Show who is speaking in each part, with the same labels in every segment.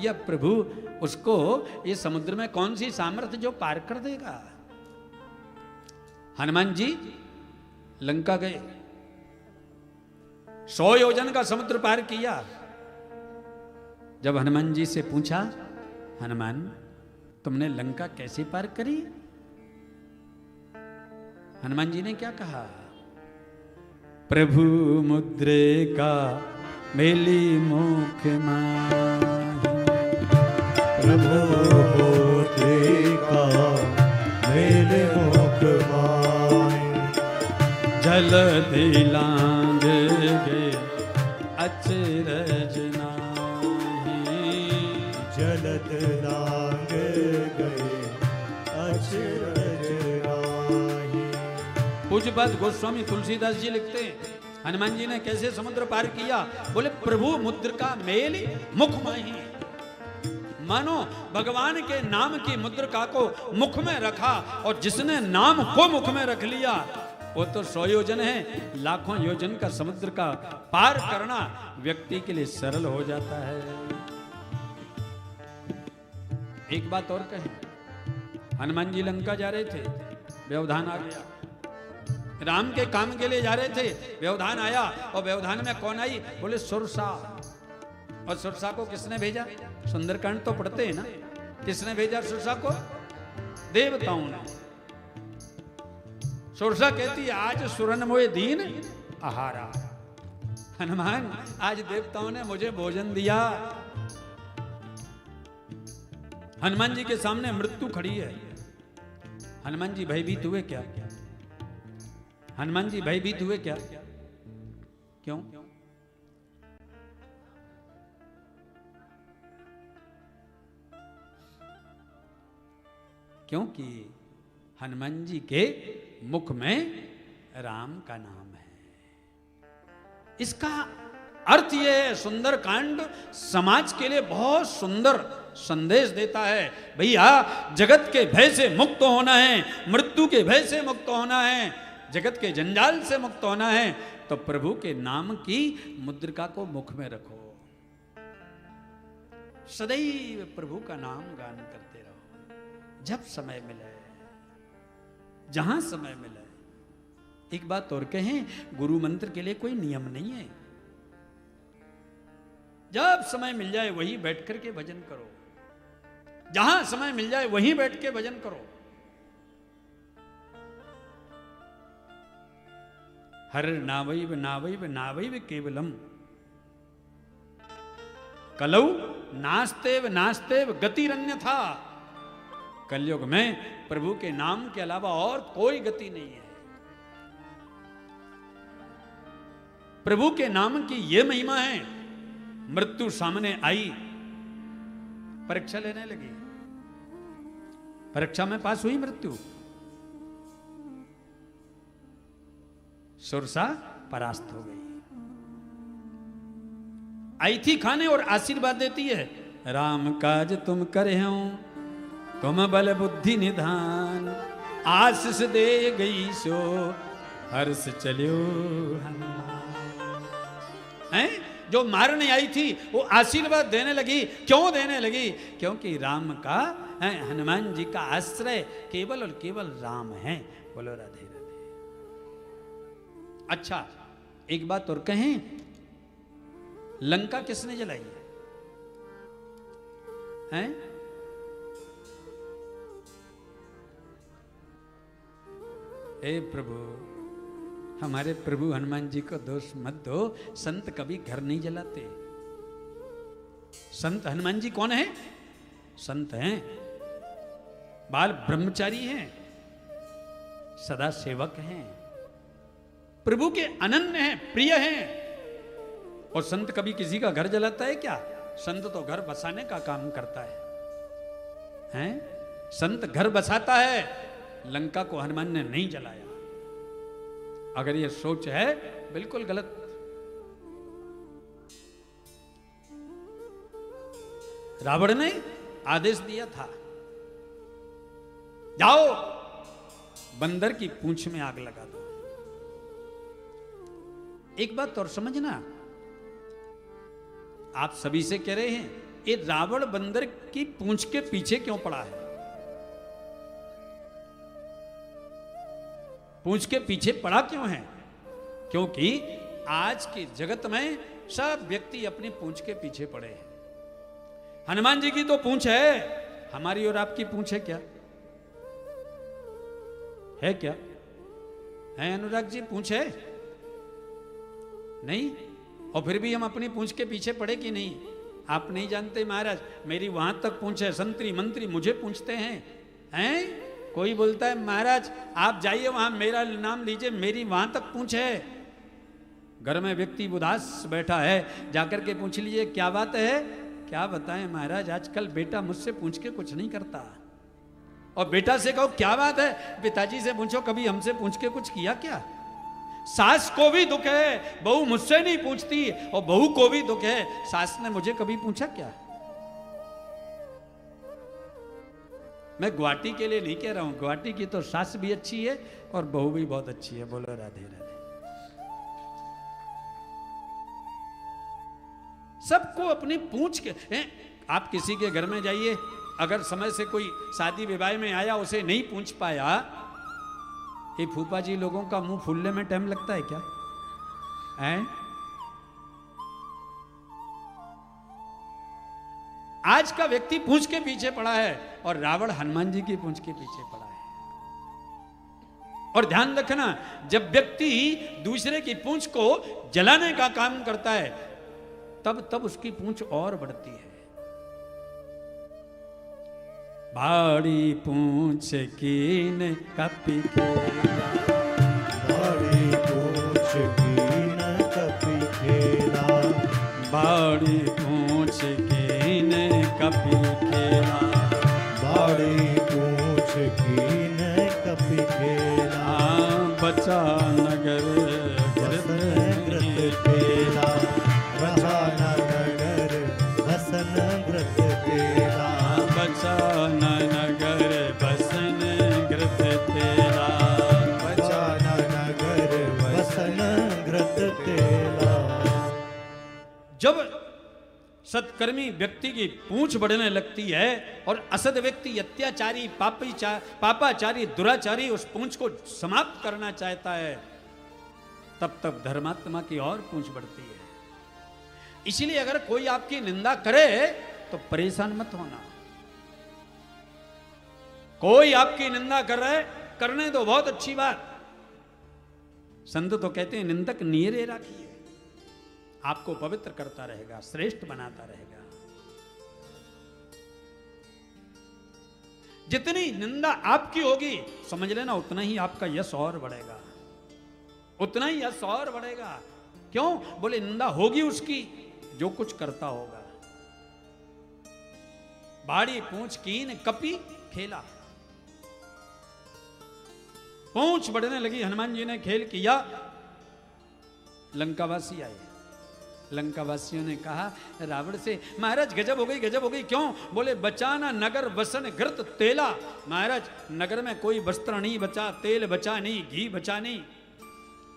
Speaker 1: या प्रभु उसको ये समुद्र में कौन सी सामर्थ्य जो पार कर देगा। हनुमान जी लंका गए, 100 योजन का समुद्र पार किया। जब हनुमान जी से पूछा, हनुमान तुमने लंका कैसे पार करी? हनुमान जी ने क्या कहा? प्रभु मुद्रे का मेली मुख माही,
Speaker 2: प्रभु मुद्रे का मेली मुख माही,
Speaker 1: जल दिलांग गे अचरज नाही,
Speaker 2: जलद लांग गए अचरज नाही।
Speaker 1: पूज्यपाद गोस्वामी तुलसीदास जी लिखते हैं, हनुमान जी ने कैसे समुद्र पार किया? बोले प्रभु मुद्र का मेल मुख माही। मानो भगवान के नाम की मुद्रिका को मुख में रखा, और जिसने नाम को मुख में रख लिया वो तो 100 योजन है, लाखों योजन का समुद्र का पार करना व्यक्ति के लिए सरल हो जाता है। एक बात और कहें, हनुमान जी लंका जा रहे थे, व्यवधान आ गया। राम के काम के लिए जा रहे थे, व्यवधान आया, और व्यवधान में कौन आई? बोले सुरसा। और सुरसा को किसने भेजा? सुंदरकांड तो पढ़ते हैं ना, किसने भेजा सुरसा को? देवताओं ने। सुरसा कहती है, आज सुरन मोए दीन आहारा। हनुमान आज देवताओं ने मुझे भोजन दिया। हनुमान जी के सामने मृत्यु खड़ी है। हनुमान जी भयभीत हुए क्या? हनुमान जी भयभीत हुए क्या? क्यों? क्योंकि हनुमान जी के मुख में राम का नाम है। इसका अर्थ यह है, सुंदर कांड समाज के लिए बहुत सुंदर संदेश देता है। भैया जगत के भय से मुक्त होना है, मृत्यु के भय से मुक्त होना है, जगत के जंजाल से मुक्त होना है, तो प्रभु के नाम की मुद्रिका को मुख में रखो। सदैव प्रभु का नाम गान करते रहो, जब समय मिले, जहां समय मिले। एक बात और कहें, गुरु मंत्र के लिए कोई नियम नहीं है। जब समय मिल जाए वहीं बैठ करके भजन करो, जहां समय मिल जाए वहीं बैठ के भजन करो। हर नावैव नावैव नावैव केवलम कलौ नास्तेव नास्तेव गतिरन्य था। कलयुग में प्रभु के नाम के अलावा और कोई गति नहीं है। प्रभु के नाम की यह महिमा है। मृत्यु सामने आई, परीक्षा लेने लगी, परीक्षा में पास हुई मृत्यु, सुरसा परास्त हो गई। आई थी खाने और आशीर्वाद देती है, राम काज तुम करे हो, तुम बल बुद्धि निधान, आशीष दे गई सो हर्ष चलियो हनुमान। हैं? जो मारने आई थी वो आशीर्वाद देने लगी। क्यों देने लगी? क्योंकि राम का, हनुमान जी का आश्रय केवल और केवल राम है। बोलो राधे राधे। अच्छा एक बात और कहें, लंका किसने जलाई है? हे प्रभु, हमारे प्रभु हनुमान जी को दोष मत दो। संत कभी घर नहीं जलाते। संत हनुमान जी कौन है? संत हैं, बाल ब्रह्मचारी हैं, सदा सेवक हैं, प्रभु के अनन्य हैं, प्रिय हैं। और संत कभी किसी का घर जलाता है क्या? संत तो घर बसाने का काम करता है, हैं? संत घर बसाता है। लंका को हनुमान ने नहीं जलाया। अगर ये सोच है बिल्कुल गलत। रावण ने आदेश दिया था, जाओ बंदर की पूंछ में आग लगा दो। एक बात और समझना, आप सभी से कह रहे हैं, ये रावण बंदर की पूंछ के पीछे क्यों पड़ा है? पूंछ के पीछे पड़ा क्यों है? क्योंकि आज के जगत में सब व्यक्ति अपनी पूंछ के पीछे पड़े हैं। हनुमान जी की तो पूंछ है, हमारी और आपकी पूंछ है क्या? है क्या? है अनुराग जी, पूंछ है? नहीं। और फिर भी हम अपनी पूंछ के पीछे पड़े कि नहीं? आप नहीं जानते महाराज, मेरी वहां तक पूंछ है, संतरी मंत्री मुझे पूछते हैं। कोई बोलता है महाराज आप जाइए वहां, मेरा नाम लीजिए, मेरी वहां तक पूंछ है। घर में व्यक्ति उदास बैठा है, जाकर के पूछ लीजिए क्या बात है? क्या बताएं महाराज, आजकल बेटा मुझसे पूछ के कुछ नहीं करता। और बेटा से कहो क्या बात है, पिताजी से पूछो कभी हमसे पूछ के कुछ किया क्या? सास को भी दुख है, बहू मुझसे नहीं पूछती, और बहू को भी दुख है, सास ने मुझे कभी पूछा क्या? मैं गुवाहाटी के लिए नहीं कह रहा हूं, गुवाहाटी की तो सास भी अच्छी है और बहू भी बहुत अच्छी है। बोलो राधे राधे। सबको अपनी पूंछ के आप किसी के घर में जाइए, अगर समय से कोई शादी विवाह में आया, उसे नहीं पूछ पाया, ये फूफा जी लोगों का मुंह फूलने में टाइम लगता है क्या? है? आज का व्यक्ति पूंछ के पीछे पड़ा है और रावण हनुमान जी की पूंछ के पीछे पड़ा है। और ध्यान रखना, जब व्यक्ति दूसरे की पूंछ को जलाने का काम करता है, तब उसकी पूंछ और बढ़ती है। बाड़ी पूंछ कीन कपी खेला,
Speaker 2: बाड़ी पूंछ कीन कपी खेला,
Speaker 1: बाड़ी पूंछ कीन कपी खेला,
Speaker 2: बाड़ी पूंछ कीन कपी खेला,
Speaker 1: बचा नगर
Speaker 2: बसन ग्रत खेला, बचा नगर बसन ग्रत खेला,
Speaker 1: बचा नगर बसन ग्रत तेरा,
Speaker 2: बचा नगर बसन ग्रत तेला।
Speaker 1: जब सत्कर्मी व्यक्ति की पूंछ बढ़ने लगती है और असद व्यक्ति, अत्याचारी, पापाचारी, दुराचारी उस पूंछ को समाप्त करना चाहता है, तब धर्मात्मा की और पूंछ बढ़ती है। इसलिए अगर कोई आपकी निंदा करे तो परेशान मत होना। कोई आपकी निंदा कर रहा है, करने दो, बहुत अच्छी बात। संत तो कहते हैं निंदक नीरे राखिए, आपको पवित्र करता रहेगा, श्रेष्ठ बनाता रहेगा। जितनी निंदा आपकी होगी, समझ लेना उतना ही आपका यश और बढ़ेगा, उतना ही यश और बढ़ेगा। क्यों? बोले निंदा होगी उसकी जो कुछ करता होगा। बाड़ी पूंछ कीन कपी खेला, पूंछ बढ़ने लगी, हनुमान जी ने खेल किया, लंकावासी आए। लंकावासियों ने कहा रावण से, महाराज गजब हो गई, गजब हो गई। क्यों? बोले बचाना नगर वसन घृत तेला, महाराज नगर में कोई वस्त्र नहीं बचा, तेल बचा नहीं, घी बचा नहीं।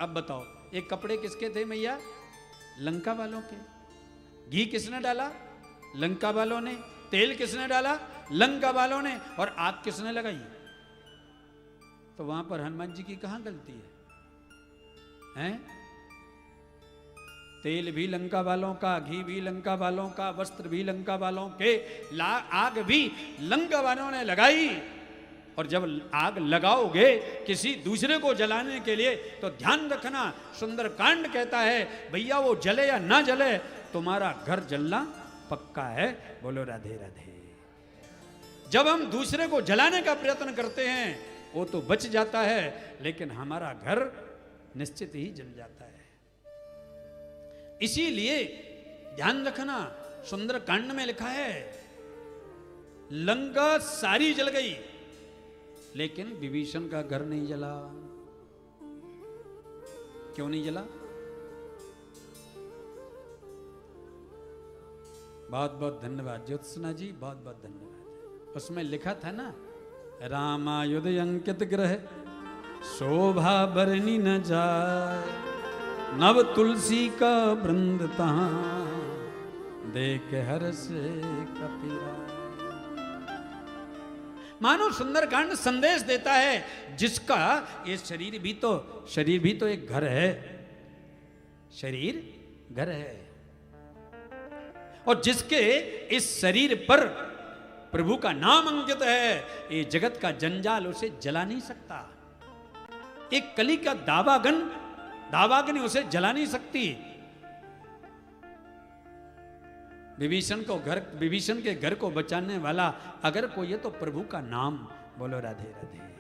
Speaker 1: अब बताओ ये कपड़े किसके थे मैया? लंका वालों के। घी किसने डाला? लंका वालों ने। तेल किसने डाला? लंका वालों ने। और आग किसने लगाई? तो वहां पर हनुमान जी की कहां गलती है? हैं? तेल भी लंका वालों का, घी भी लंका वालों का, वस्त्र भी लंका वालों के, आग भी लंका वालों ने लगाई। और जब आग लगाओगे किसी दूसरे को जलाने के लिए, तो ध्यान रखना, सुंदरकांड कहता है भैया वो जले या ना जले, तुम्हारा घर जलना पक्का है। बोलो राधे राधे। जब हम दूसरे को जलाने का प्रयत्न करते हैं वो तो बच जाता है, लेकिन हमारा घर निश्चित ही जल जाता है। इसीलिए ध्यान रखना, सुंदरकांड में लिखा है लंका सारी जल गई, लेकिन विभीषण का घर नहीं जला। क्यों नहीं जला? बहुत बहुत धन्यवाद ज्योत्सना जी, बहुत बहुत धन्यवाद। उसमें लिखा था ना, रामायुध अंकित ग्रह शोभा बरनी न जाए, नव तुलसी का वृंद तहां देख हर्ष कपीरा। मानो सुंदरकांड संदेश देता है जिसका ये शरीर भी तो एक घर है, शरीर घर है, और जिसके इस शरीर पर प्रभु का नाम अंकित है, ये जगत का जंजाल उसे जला नहीं सकता। एक कली का दावाग्नि उसे जला नहीं सकती। विभीषण के घर को बचाने वाला अगर कोई है तो प्रभु का नाम। बोलो राधे राधे।